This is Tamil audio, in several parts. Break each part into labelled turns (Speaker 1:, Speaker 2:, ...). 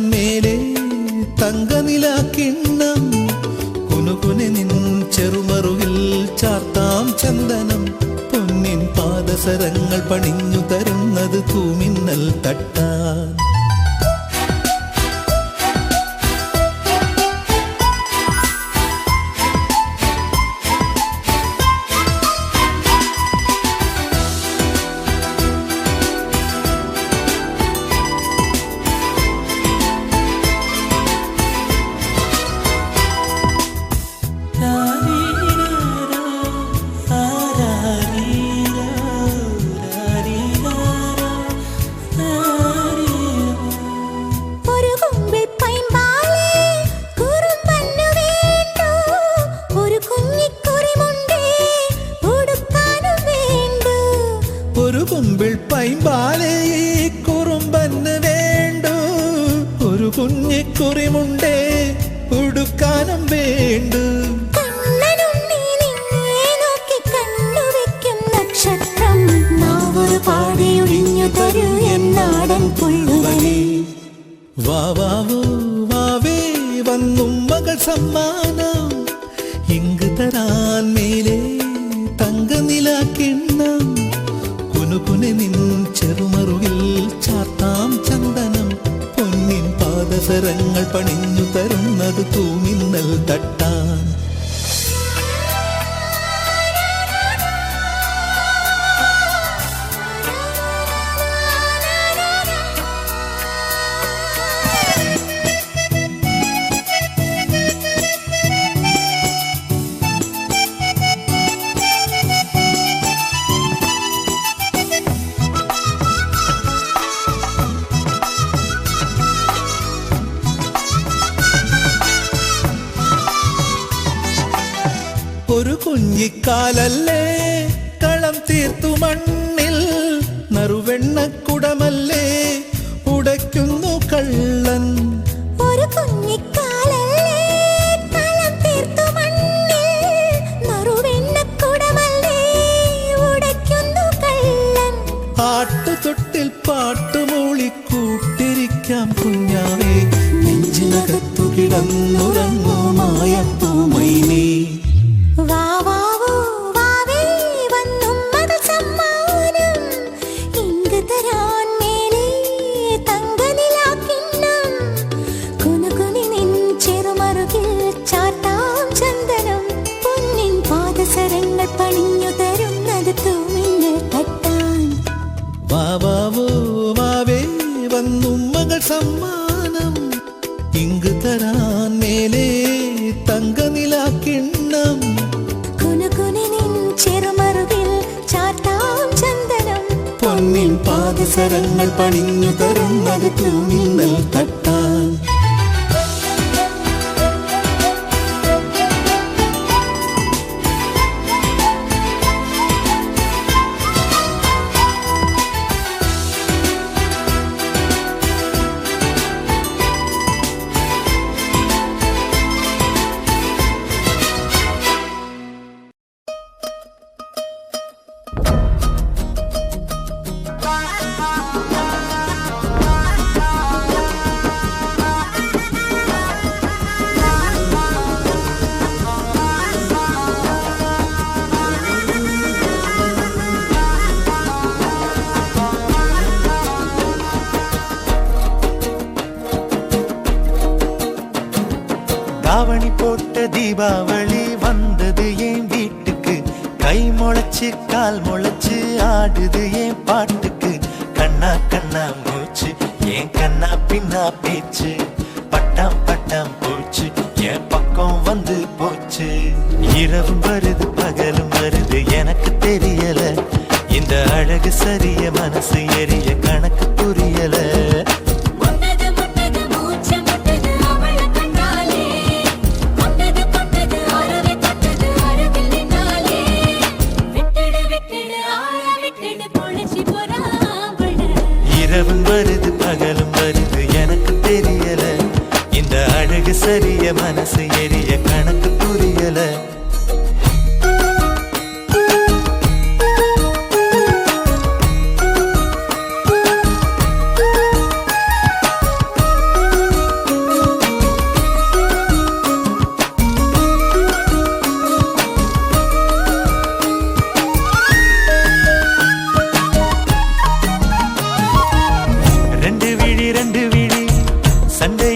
Speaker 1: മേലെ തങ്കനിലാക്കിണ്ണം കുനുകുനെ നിൻ ചെറുമറുകിൽ ചാർത്താം ചന്ദനം പൊന്നിൻ പാദസരങ്ങൾ പണിഞ്ഞു തരുന്നത് തൂമിന്നൽ തട്ടാൻ കുമ്പിൾ പൈമ്പാലേ കുറുമ്പന്ന് വേണ്ടു ഒരു കുഞ്ഞിക്കുറിമുണ്ടേ ഉടുക്കാനും വേണ്ടു
Speaker 2: നക്ഷത്രം നാവൊരു പാടിയൊഴിഞ്ഞു തരൂ എന്നാടൻ പുള്ളുവനേ
Speaker 1: വാവാവോ വാവേ വന്നും മകൾ സമ്മാനം ഇങ്ങ് തരാൻ മേലെ തങ്കനിലാക്കിണ്ണം കുനുകുനെ നിൻ ചെറുമറുകിൽ ചാർത്താം ചന്ദനം പൊന്നിൻ പാദസരങ്ങൾ പണിഞ്ഞു തരുന്നത് തൂമിന്നൽ തട്ടാൻ ഒരു കുഞ്ഞിക്കാലല്ലേ കളം തീർത്തു മണ്ണിൽ നറുവെണ്ണക്കുടമല്ലേ ഉടയ്ക്കുന്നു കള്ളൻ
Speaker 2: ഒരു കുഞ്ഞിക്കാലല്ലേ കളം തീർത്തു മണ്ണിൽ നറുവെണ്ണക്കുടമല്ലേ ഉടയ്ക്കുന്നു കള്ളൻ
Speaker 1: ആട്ടുതൊട്ടിൽ പാട്ടുമൂളി കൂട്ടിരിക്കാം കുഞ്ഞാവേ നെഞ്ചിനകത്തു കിടന്നുറങ്ങൂ മായപ്പൂമൈനേ
Speaker 2: പണിഞ്ഞു തരുന്നത് തൂമിന്നൽ തട്ടാൻ
Speaker 1: വാവാവോ വാവേ വന്നും മകൾ സമ്മാനം ഇങ്ങ് തരാൻ മേലെ തങ്കനിലാക്കിണ്ണം
Speaker 2: കുനുകുനെ നിൻ ചെറുമറുകിൽ ചാർത്താം ചന്ദനം
Speaker 1: പൊന്നിൻ പാദസരങ്ങൾ പണിഞ്ഞു തരുന്നത് തൂമിന്നൽ തട്ടാൻ
Speaker 3: தாவணி போட்ட தீபாவளி வந்தது என் வீட்டுக்கு கை முளைச்சு கால் முளைச்சு ஆடுது என் பாட்டுக்கு கண்ணா கண்ணா மூச்சு என் கண்ணா பின்னா பேச்சு பட்டாம் பட்டாம் போச்சு என் பக்கம் வந்து போச்சு இரவும் வருது பகலும் வருது எனக்கு தெரியல இந்த அழகு சரிய மனசு எரிய கணக்கு புரியல இரவும் வருது பகலும் வருது எனக்கு தெரியல இந்த அழகு சரிய மனசு எரிய கணக்கு புரியல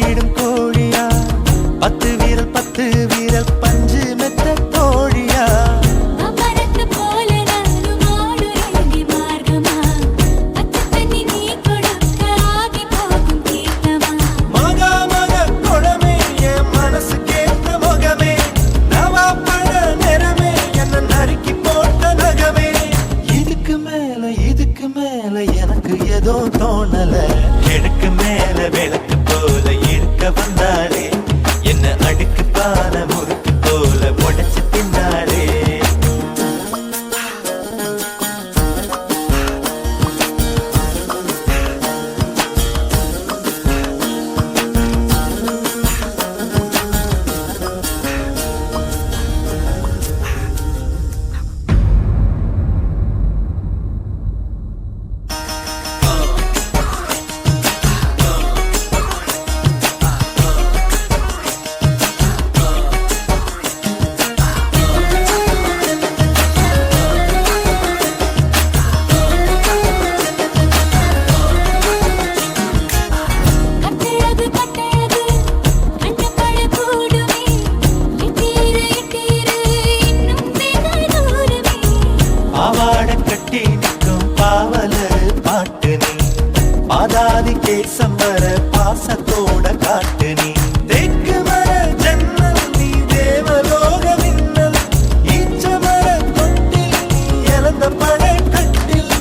Speaker 3: முட்டையிடும் கோழியா 10 வீரல் 10 வீரல் பஞ்சு மெத்த தோழியா
Speaker 2: அமரத்து போல நானும் ஆடுறேன் மார்க்கமா அத்த தண்ணி நீ கொடுக்க ஆகி போகும் தீர்த்தமா
Speaker 3: மகா மக குடமே என் மனசு கேட்ட முகமே நவா பழ நிறமே என்ன நறுக்கி போட்ட நகமே இதுக்கு மேல எனக்கு ஏதோ தோணல எடுக்கு மேல விளக்கு போல இருக்க வந்தாளே என்ன அடுக்கு பான முறுக்கு போல உடைச்சு தின்னாளே
Speaker 2: கட்டழகு கட்டழகு கண்ணப்பழ கூடுமே எட்டீரு இன்னும் வெகு தூரமே
Speaker 3: பாவாட கட்டி நிற்கும் பாவலர் பாட்டு நீ பாதாதி கேசம் வர பாசத்தோட காட்டு நீ தெற்கு மர ஜன்னல் நீ தேவலோக மின்னல் ஈச்ச மர தொட்டில் நீ இழந்த படை கட்டில்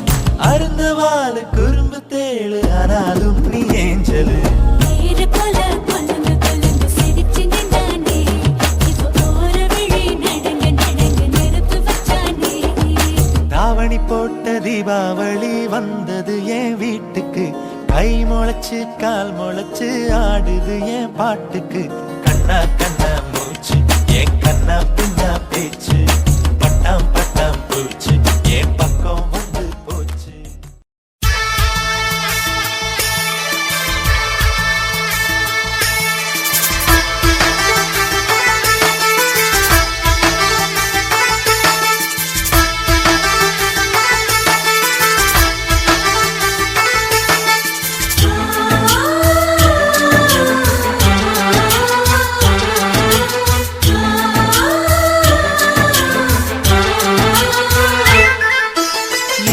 Speaker 3: அருந்த வாழு குறும்பு தேழு ஆனாலும் நீ ஏஞ்சலு
Speaker 2: பேரு போல கொல்லுங்க சிரிச்சு நின்றானே இப்போ ஓர விழி நடங்க நெருப்பு வச்சானே
Speaker 3: தாவணி போட்ட தீபாவளி வந்தது என் வீட்டுக்கு கை முளைச்சு கால் முளைச்சு ஆடுது என் பாட்டுக்கு கண்ணா கண்ணா மூச்சு என் கண்ணா பின்னா பேச்சு பட்டாம் பட்டாம் பூச்சு என் பக்கம் வந்து போச்சு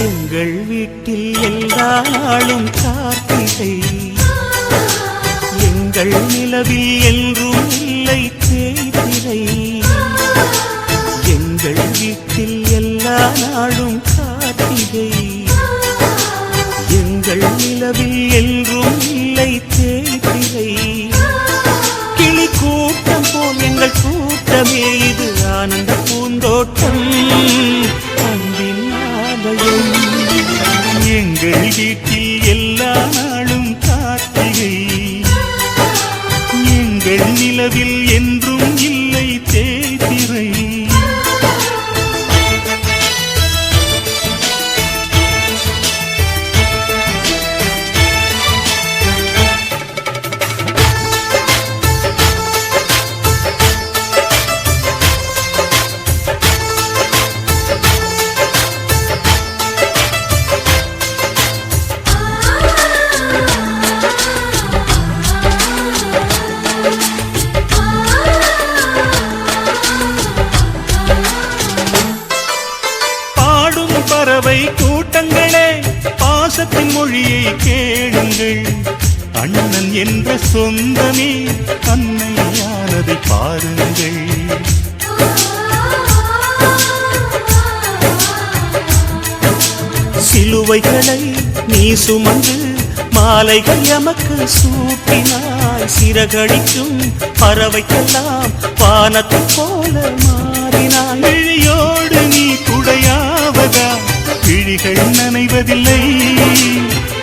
Speaker 3: எங்கள் வீட்டில் எல்லா நாளும் கார்த்திகை எங்கள் நிலவில் என்றும் இல்லை தேய்பிறை எங்கள் வீட்டில் எல்லா நாளும் கார்த்திகை எங்கள் நிலவில் என்றும் இல்லை தேய்பிறை கிளி கூட்டம் போல் எங்கள் கூட்டமே இது ஆனந்த பூந்தோட்டம் அன்பின் ஆலயம் எங்கள் வீட்டில் எல்லா நாளும் கார்த்திகை எங்கள் நிலவில் என்றும் இல்லை தேய்பிறை பறவை கூட்டங்களே பாசத்தின் மொழியை கேளுங்கள் அண்ணன் என்ற சொந்தமே அன்னையானதை பாருங்கள் சிலுவைகளை நீ சுமந்து மாலைகள் எமக்கு சூட்டினாய் சிறகடிக்கும் பறவைக்கெல்லாம் வானத்தை போல மாறினாய் விழியோடு நீ குடையாவதா விழிகள் நனைவதில்லை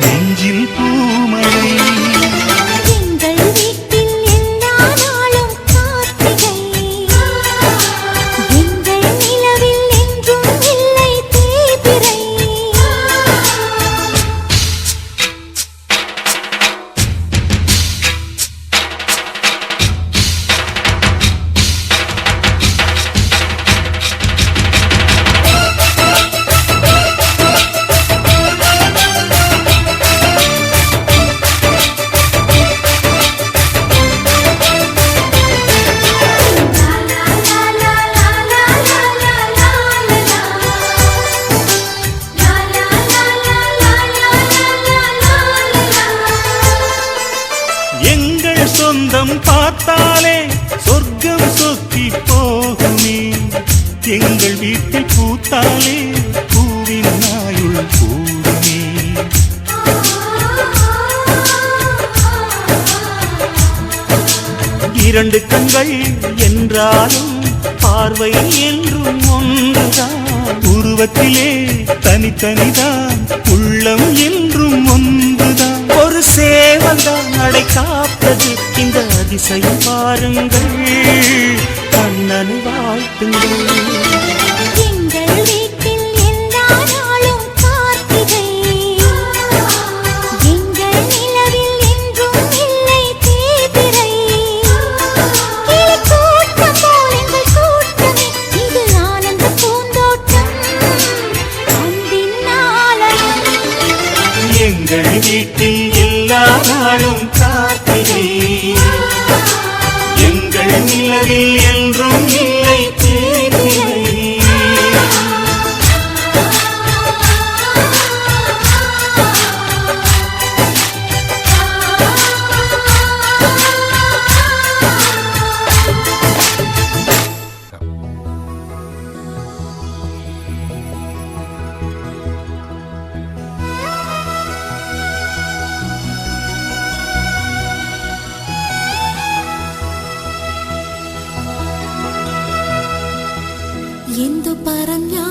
Speaker 3: நெஞ்சில் பூமழை
Speaker 2: எங்கள் வீட்டில் எல்லா நாளும் கார்த்திகை எங்கள் நிலவில் என்றும் இல்லை தேய்பிறை
Speaker 4: சொந்தம் பார்த்தாலே சொர்க்கம் சொத்தி போகுமே. எங்கள் வீட்டில் பூத்தாலே பூவின் ஆயுள் கூடுமே. இரண்டு கண்கள் என்றாலும் பார்வை என்றும் ஒன்றுதான். உருவத்திலே தனித்தனிதான், உள்ளம் என்றும் ஒன்றுதான். ஒரு சேவல்தான் நடை காப்பது, இந்த அதிசயம் பாருங்கள், கண்ணனை வாழ்த்துங்கள்.
Speaker 2: எங்கள் வீட்டில் எல்லா நாளும் கார்த்திகை. எங்கள் நிலவில் என்றும் இல்லை தேய்பிறை. கிளிக்கூட்டம் போல் எங்கள் கூட்டமே, இது ஆனந்த பூந்தோட்டம், அன்பின் ஆலயம்.
Speaker 4: எங்கள் வீட்டில் எல்லா நாளும் கார்த்திகை. எங்கள் நிலவில் என்றும் இல்லை தேய்பிறை.
Speaker 2: എന്തു പറഞ്ഞാ